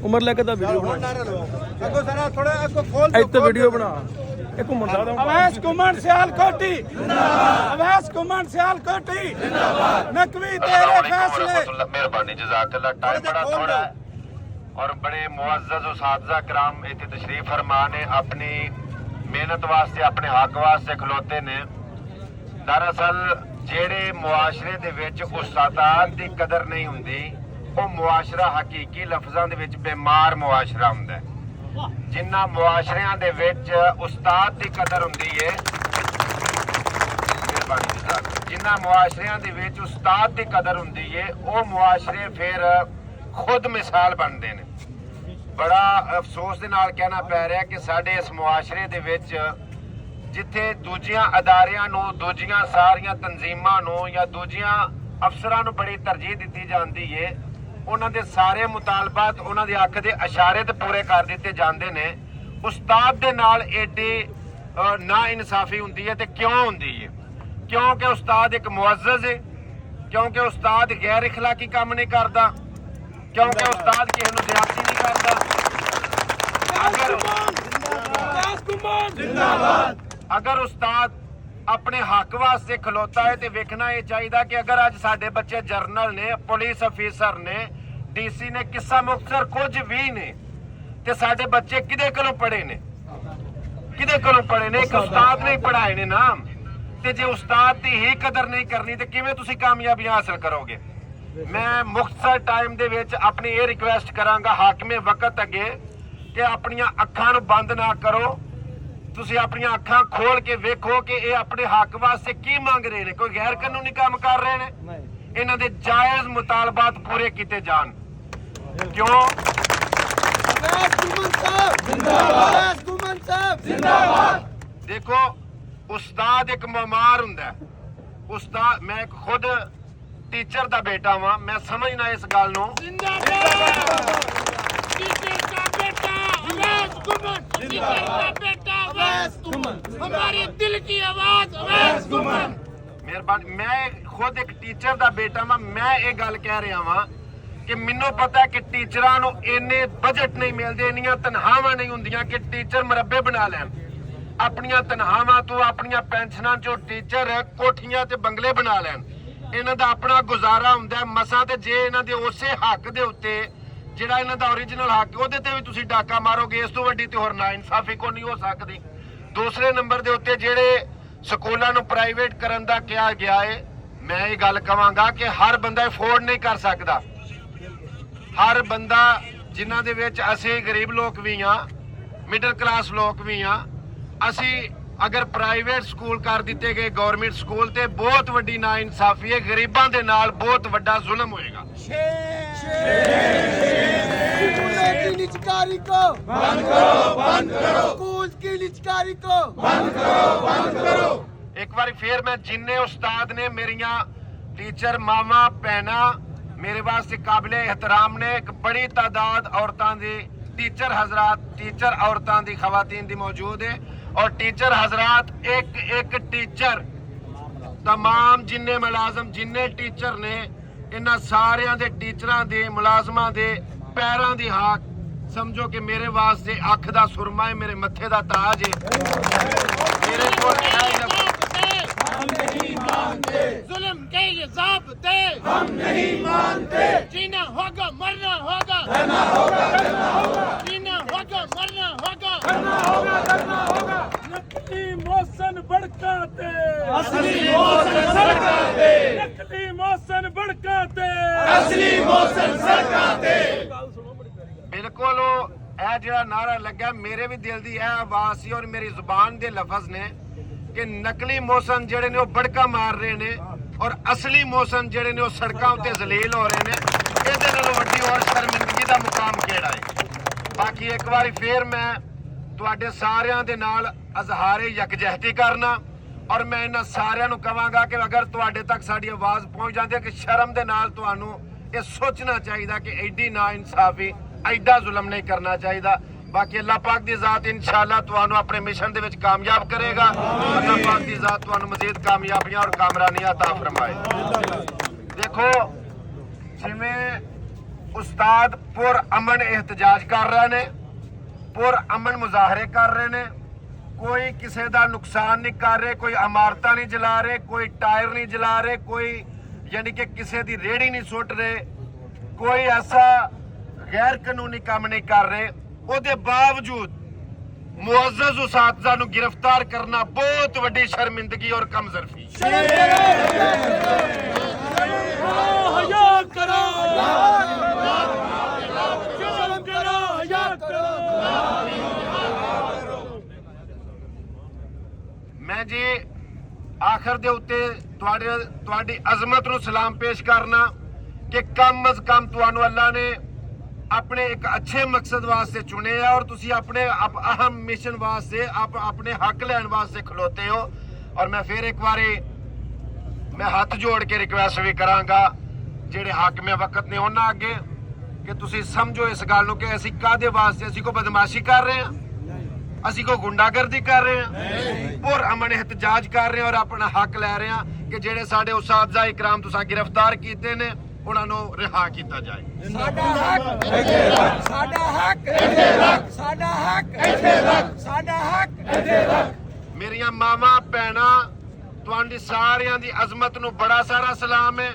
उमर लेके वीडियो बना वीडियो बना अवैस घुमन सियालकोटी अवैस घुमन सियालकोटी नकवी तेरे फैसले। मेहरबानी जज़ाकल्लाह। टाइम बड़ा थोड़ा है और बड़े मुअज़्ज़ज़ उस्ताज़ा कराम इत्थे तशरीफ फरमा ने अपनी मेहनत वास्ते अपने हक वास्ते खलोते ने। दरअसल जेड़े मुआशरे दे विच उस्तादां दी कदर नहीं हुंदी वो मुआशरा हकीकी लफ्ज़ां दे विच बेमार मुआशरा हुंदा है। जिन्ना मुआशरियां दे विच उस्ताद दी कदर हुंदी है जिन्ना मुआशरियां दे विच उस्ताद दी कदर हुंदी है वो मुआशरे फिर खुद मिसाल बनते हैं। बड़ा अफसोस दे नाल कहना पै रहा कि साडे इस मुआशरे दे विच जिथे दूजियां अदारियां नूं दूजियां सारियां तंजीमां नूं या दूजियां अफसरां नूं बड़ी तरजीह दित्ती जांदी है उन्हां दे सारे मुतालबात उन्हां दे अख दे इशारे ते पूरे कर दित्ते जांदे ने। उस्ताद दे नाल एडी ना इंसाफी हुंदी है ते क्यों हुंदी है? क्योंकि उस्ताद एक मुअज़्ज़ज़ है, क्योंकि उस्ताद गैर इखलाकी काम नहीं करता, क्योंकि उस्ताद किसी नूं ज़्यादती नहीं करता। अगर उस्ताद अपने हक वास्ते खलोता है तो वेखना यह चाहिए कि अगर अज साडे बच्चे जरनल ने पुलिस अफीसर ने DC ने किस्सा मुख्तसर कुछ भी ने ते साडे बच्चे किदे कोलों पढ़े ने किदे कोलों पढ़े ने? एक उस्ताद ने पढ़ाए ने नाम ते जे उस्ताद की ही कदर नहीं करनी तो किवें तुसीं कामयाबियां हासिल करोगे? मैं मुख्तसर टाइम दे विच अपनी ये रिक्वेस्ट करांगा हाकिमे वक्त अगे कि अपनियां अखां नूं बंद ना करो। तुसीं अपनियां अखां खोल के वेखो कि ये अपने हक वास्ते की मंग रहे ने। कोई गैर कानूनी काम कर रहे ने? इन्हां दे जायज मुतालबात पूरे किए जान। क्यों? देखो उस्ताद एक ममार हुंदा है। उस्ताद मैं खुद टीचर दा बेटा वां, मैं समझना इस गल नूं। हमारे दिल की आवाज अवैस घुमन। मेहरबानी। मैं खुद एक टीचर दा बेटा वां, मैं ये गल कह रहा वां कि मैनू पता है कि टीचरां नूं इन्ने बजट नहीं मिलते, इन्नियां तनखावां नहीं हुंदियां कि टीचर मुरब्बे बना लैन। अपनियां तनखावां तो अपनियां पेंशनां चों टीचर कोठियां ते बंगले बना लैन। इन्हां दा अपना गुजारा हुंदा है मसां ते जे इन्हां दे उसे हक दे उत्ते ਜਿਹੜਾ ਇਹਨਾਂ ਦਾ ओरिजिनल हक ਉਹਦੇ ਤੇ ਵੀ ਤੁਸੀਂ ਡਾਕਾ ਮਾਰੋਗੇ ਇਸ ਤੋਂ ਵੱਡੀ ਤੇ ਹੋਰ ਨਾ ਇਨਸਾਫੀ ਕੋ ਨਹੀਂ ਹੋ ਸਕਦੀ। ਦੂਸਰੇ ਨੰਬਰ ਦੇ ਉੱਤੇ ਜਿਹੜੇ ਸਕੂਲਾਂ ਨੂੰ ਪ੍ਰਾਈਵੇਟ ਕਰਨ ਦਾ ਕਿਹਾ ਗਿਆ ਹੈ, ਮੈਂ ਇਹ ਗੱਲ ਕਹਾਂਗਾ ਕਿ ਹਰ ਬੰਦਾ ਅਫੋਰਡ ਨਹੀਂ ਕਰ ਸਕਦਾ। ਹਰ ਬੰਦਾ ਜਿਨ੍ਹਾਂ ਦੇ ਵਿੱਚ ਅਸੀਂ ਗਰੀਬ ਲੋਕ ਵੀ ਆ, ਮਿਡਲ ਕਲਾਸ ਲੋਕ ਵੀ ਆ, ਅਸੀਂ अगर प्राइवेट स्कूल कर दिते गए गवर्नमेंट स्कूल ते बहुत वड्डी ना इंसाफी है, गरीबां दे नाल बहुत वड्डा जुल्म होएगा। निचकारी को बंद करो, बंद करो। स्कूल की निचकारी को बंद करो, बंद करो। एक बार फिर मैं जिन्ने उस्ताद ने मेरियां टीचर मामा भैना मेरे वास्ते काबिले एहतराम ने, एक बड़ी तादाद औरतां दी टीचर हजरात टीचर औरतां दी खवातीन दी मौजूद है और टीचर हजरात एक एक टीचर तमाम जिन्ने मुलाजम जिन्ने टीचर ने इन्हां सारियां दे टीचरां दे मुलाजमां दे पैरां दी हाक समझो कि मेरे वास्ते अख दा सुरमा है, मेरे मत्थे दा ताज है। मेरे कोल हम नहीं मानते जुल्म के ये ज़ाब्ते, हम नहीं मानते। जीना होगा मरना होगा, करना होगा, करना होगा। जीना होगा मरना होगा, करना होगा, करना होगा। नकली मौसन भड़काते, असली मौसन सड़काते। नकली मौसन भड़काते, असली मौसन सड़काते। बिल्कुल यह जो नारा लगा मेरे भी दिल की यह आवाज सी और मेरी जुबान के लफज ने कि नकली मौसन जेडे ने भड़का मार रहे ने और असली मौसन जेडे ने सड़कों उत्ते जलील हो रहे ने। इहदे नालों वड्डी और शर्मिंदगी का मुकाम केड़ा है? बाकी एक बार फिर मैं तुहाडे सारियां दे नाल अजहारे यकजहती करना और मैं इन्हां सारियां नूं कहांगा कि अगर तुहाडे तक साडी आवाज़ पहुंच जाती है कि शर्म दे नाल तुहानूं ये सोचना चाहिए कि एडी ना इंसाफी एडा जुल्म नहीं करना चाहिए बाकी अल्लाह पाक दी ज़ात इंशाअल्लाह तुहानू अपने मिशन दे विच कामयाब करेगा। अल्लाह पाक दी ज़ात तुहानू मज़ीद कामयाबियां और कामरानियां अता फरमाए। देखो जिवें उस्ताद पुर अमन एहतजाज कर रहे ने, पुर अमन मुजाहरे कर रहे ने, कोई किसी का नुकसान नहीं कर रहे, कोई इमारत नहीं जला रहे, कोई टायर नहीं जला रहे, कोई यानी कि किसी की रेहड़ी नहीं सुट रहे, कोई ऐसा गैर कानूनी काम नहीं कर रहे। उसके बावजूद मुअज़्ज़ज़ उसातिज़ा नूं गिरफ्तार करना बहुत वड्डी शर्मिंदगी और कमजरफी। मैं जी आखिर दे उत्ते तुहाडी अजमत नूं सलाम पेश करना कि कम अज कम तुहानू अल्लाह ने अपने एक अच्छे मकसद वास्ते चुने है और तुसी अपने अहम मिशन वास्ते अपने हक लैन वास्ते खलोते हो। और मैं फिर एक बारी मैं हाथ जोड़ के रिक्वेस्ट भी करांगा जेड़े हक में वक्त ने उन्हां अगे कि तुसी समझो इस गल नूं कि असीं कादे वास्ते असीं को बदमाशी कर रहे हैं, असीं को गुंडागर्दी कर रहे हैं, पुर अमन एहतजाज कर रहे हैं और अपना हक लै रहे हैं कि जेड़े साडे उसातिज़ा इकराम तुसां गिरफ्तार कीते ने उन्हां नूं रिहा कीता जाए। साडा हक इत्थे रख, साडा हक इत्थे रख, साडा हक इत्थे रख, साडा हक इत्थे रख। मेरियां मावां भैणां तुहाडी सारियां दी अजमत नूं बड़ा सारा सलाम है।